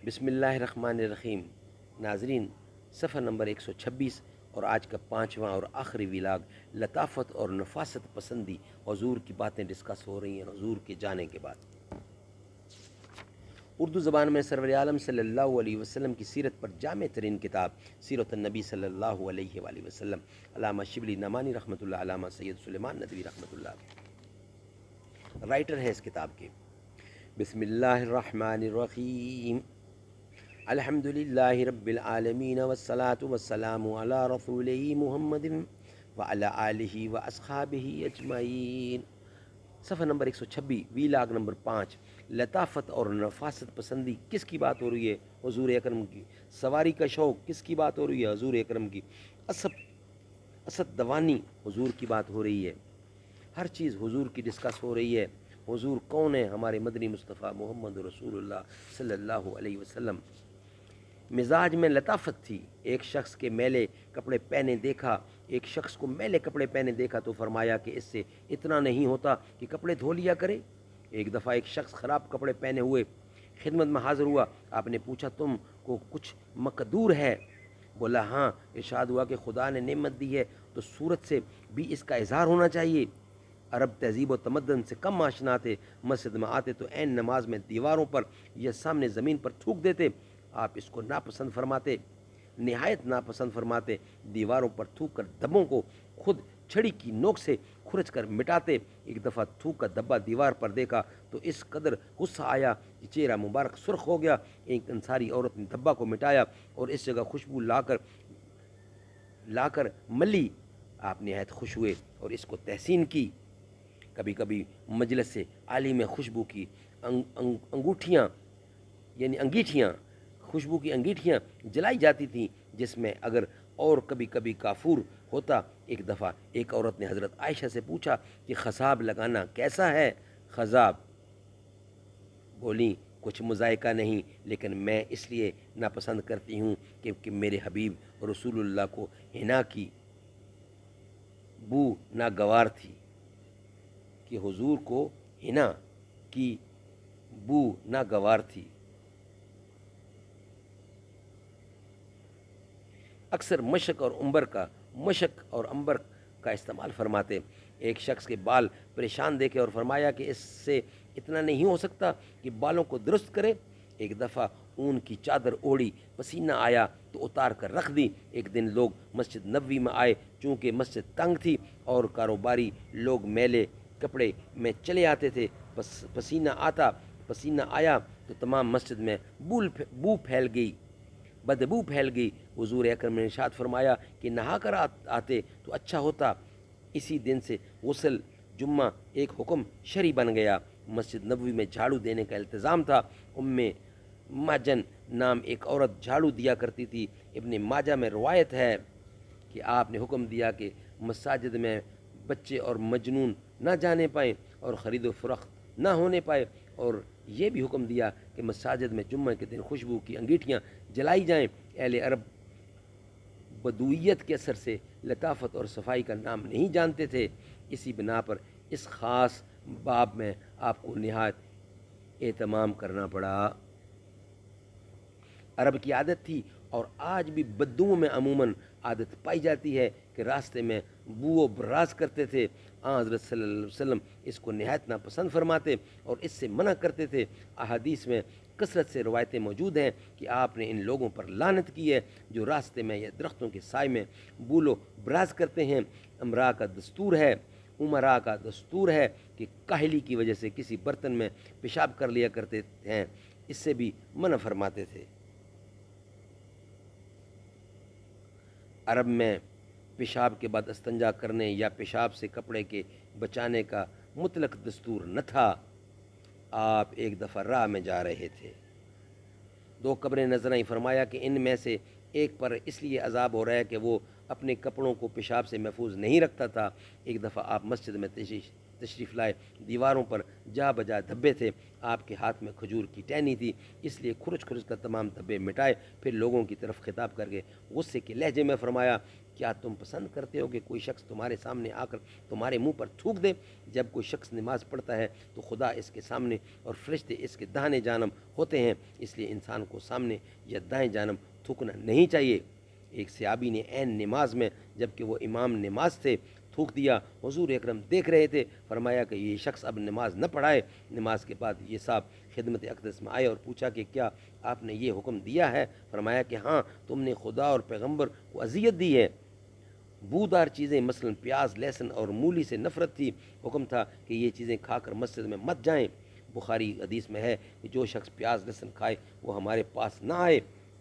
بسم اللہ الرحمن الرحیم۔ ناظرین، صفحہ نمبر 126 اور آج کا 5واں اور آخری ویلاگ لطافت اور نفاست پسندی حضور کی باتیں ڈسکس ہو رہی ہیں حضور کے جانے کے بعد۔ اردو زبان میں سرور عالم صلی اللہ علیہ وسلم کی سیرت پر جامع ترین کتاب سیرت النبی صلی اللہ علیہ وآلہ وسلم، علامہ شبلی نعمانی رحمۃ اللہ، علامہ سید سلیمان ندوی رحمۃ اللہ رائٹر ہیں اس کتاب کے۔ بسم اللہ الرحمن الرحیم۔ الحمد للہ رب العالمین والصلاة والسلام علی رسولہ محمد وعلی آلہ واصحابہ اجمعین۔ صفحہ نمبر 126، ویلاگ نمبر 5، لطافت اور نفاست پسندی کس کی بات ہو رہی ہے؟ حضور اکرم کی۔ سواری کا شوق کس کی بات ہو رہی ہے؟ حضور اکرم کی۔ اسد دوانی حضور کی بات ہو رہی ہے۔ ہر چیز حضور کی ڈسکس ہو رہی ہے۔ حضور کون ہے؟ ہمارے مدنی مصطفیٰ محمد رسول اللہ صلی اللہ علیہ وسلم۔ مزاج میں لطافت تھی۔ ایک شخص کے میلے کپڑے پہنے دیکھا، ایک شخص کو میلے کپڑے پہنے دیکھا تو فرمایا کہ اس سے اتنا نہیں ہوتا کہ کپڑے دھو لیا کرے۔ ایک دفعہ ایک شخص خراب کپڑے پہنے ہوئے خدمت میں حاضر ہوا۔ آپ نے پوچھا تم کو کچھ مقدور ہے؟ بولا ہاں۔ ارشاد ہوا کہ خدا نے نعمت دی ہے تو صورت سے بھی اس کا اظہار ہونا چاہیے۔ عرب تہذیب و تمدن سے کم آشنا تھے۔ مسجد میں آتے تو عین نماز میں دیواروں پر یا سامنے زمین پر تھوک دیتے۔ آپ اس کو ناپسند فرماتے، نہایت ناپسند فرماتے۔ دیواروں پر تھوک کر دھبوں کو خود چھڑی کی نوک سے کھرچ کر مٹاتے۔ ایک دفعہ تھوک کا دھبا دیوار پر دیکھا تو اس قدر غصہ آیا کہ چہرہ مبارک سرخ ہو گیا۔ ایک انصاری عورت نے دھبا کو مٹایا اور اس جگہ خوشبو لا کر ملی۔ آپ نہایت خوش ہوئے اور اس کو تحسین کی۔ کبھی کبھی مجلس سے عالی میں خوشبو کی انگوٹھیاں یعنی انگیٹھیاں خوشبو کی انگیٹھیاں جلائی جاتی تھیں جس میں اگر اور کبھی کبھی کافور ہوتا۔ ایک دفعہ ایک عورت نے حضرت عائشہ سے پوچھا کہ خضاب لگانا کیسا ہے؟ خضاب بولی کچھ مذائقہ نہیں، لیکن میں اس لیے ناپسند کرتی ہوں کہ میرے حبیب رسول اللہ کو حنا کی بو ناگوار تھی، کہ حضور کو حنا کی بو ناگوار تھی۔ اکثر مشک اور عنبر کا استعمال فرماتے۔ ایک شخص کے بال پریشان دیکھے اور فرمایا کہ اس سے اتنا نہیں ہو سکتا کہ بالوں کو درست کرے۔ ایک دفعہ اون کی چادر اوڑھی، پسینہ آیا تو اتار کر رکھ دی۔ ایک دن لوگ مسجد نبوی میں آئے، چونکہ مسجد تنگ تھی اور کاروباری لوگ میلے کپڑے میں چلے آتے تھے۔ پسینہ آیا تو تمام مسجد میں بدبو پھیل گئی۔ حضور اکرم نے ارشاد فرمایا کہ نہا کر آتے تو اچھا ہوتا۔ اسی دن سے غسل جمعہ ایک حکم شرعی بن گیا۔ مسجد نبوی میں جھاڑو دینے کا التزام تھا۔ ماجن نام ایک عورت جھاڑو دیا کرتی تھی۔ ابن ماجہ میں روایت ہے کہ آپ نے حکم دیا کہ مساجد میں بچے اور مجنون نہ جانے پائیں اور خرید و فروخت نہ ہونے پائے، اور یہ بھی حکم دیا کہ مساجد میں جمعہ کے دن خوشبو کی انگیٹھیاں جلائی جائیں۔ اہل عرب بدویت کے اثر سے لطافت اور صفائی کا نام نہیں جانتے تھے۔ اسی بنا پر اس خاص باب میں آپ کو نہایت اہتمام کرنا پڑا۔ عرب کی عادت تھی اور آج بھی بدوؤں میں عموماً عادت پائی جاتی ہے کہ راستے میں بو و براز کرتے تھے۔ حضرت صلی اللہ علیہ وسلم اس کو نہایت ناپسند فرماتے اور اس سے منع کرتے تھے۔ احادیث میں کثرت سے روایتیں موجود ہیں کہ آپ نے ان لوگوں پر لعنت کی ہے جو راستے میں یا درختوں کے سائے میں بول و براز کرتے ہیں۔ امراء کا دستور ہے کہ کاہلی کی وجہ سے کسی برتن میں پیشاب کر لیا کرتے ہیں، اس سے بھی منع فرماتے تھے۔ عرب میں پیشاب کے بعد استنجا کرنے یا پیشاب سے کپڑے کے بچانے کا مطلق دستور نہ تھا۔ آپ ایک دفعہ راہ میں جا رہے تھے، دو قبریں نظر آئیں۔ فرمایا کہ ان میں سے ایک پر اس لیے عذاب ہو رہا ہے کہ وہ اپنے کپڑوں کو پیشاب سے محفوظ نہیں رکھتا تھا۔ ایک دفعہ آپ مسجد میں تشریف لائے، دیواروں پر جا بجا دھبے تھے، آپ کے ہاتھ میں کھجور کی ٹہنی تھی، اس لیے کھرچ کھرچ کر تمام دھبے مٹائے، پھر لوگوں کی طرف خطاب کر کے غصے کے لہجے میں فرمایا، کیا تم پسند کرتے ہو کہ کوئی شخص تمہارے سامنے آ کر تمہارے منہ پر تھوک دے؟ جب کوئی شخص نماز پڑھتا ہے تو خدا اس کے سامنے اور فرشتے اس کے داہنے جانب ہوتے ہیں، اس لیے انسان کو سامنے یا دائیں جانب تھوکنا نہیں چاہیے۔ ایک صحابی نے عین نماز میں، جبکہ وہ امام نماز تھے، تھوک دیا۔ حضور اکرم دیکھ رہے تھے، فرمایا کہ یہ شخص اب نماز نہ پڑھائے۔ نماز کے بعد یہ صاحب خدمت اقدس میں آئے اور پوچھا کہ کیا آپ نے یہ حکم دیا ہے؟ فرمایا کہ ہاں، تم نے خدا اور پیغمبر کو اذیت دی ہے۔ بودار چیزیں مثلا پیاز، لہسن اور مولی سے نفرت تھی، حکم تھا کہ یہ چیزیں کھا کر مسجد میں مت جائیں۔ بخاری حدیث میں ہے کہ جو شخص پیاز لہسن کھائے وہ ہمارے پاس نہ آئے،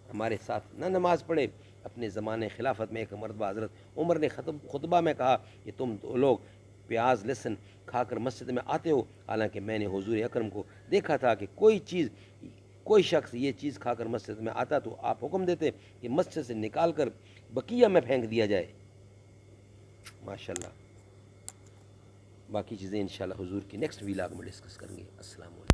ہمارے ساتھ نہ نماز پڑھے۔ اپنے زمانے خلافت میں ایک مرتبہ حضرت عمر نے خطبہ میں کہا کہ تم دو لوگ پیاز لہسن کھا کر مسجد میں آتے ہو، حالانکہ میں نے حضور اکرم کو دیکھا تھا کہ کوئی شخص یہ چیز کھا کر مسجد میں آتا تو آپ حکم دیتے کہ مسجد سے نکال کر بقیہ میں پھینک دیا جائے۔ ماشاءاللہ، باقی چیزیں انشاءاللہ حضور کی نیکسٹ ویلاگ میں ڈسکس کریں گے۔ السلام علیکم۔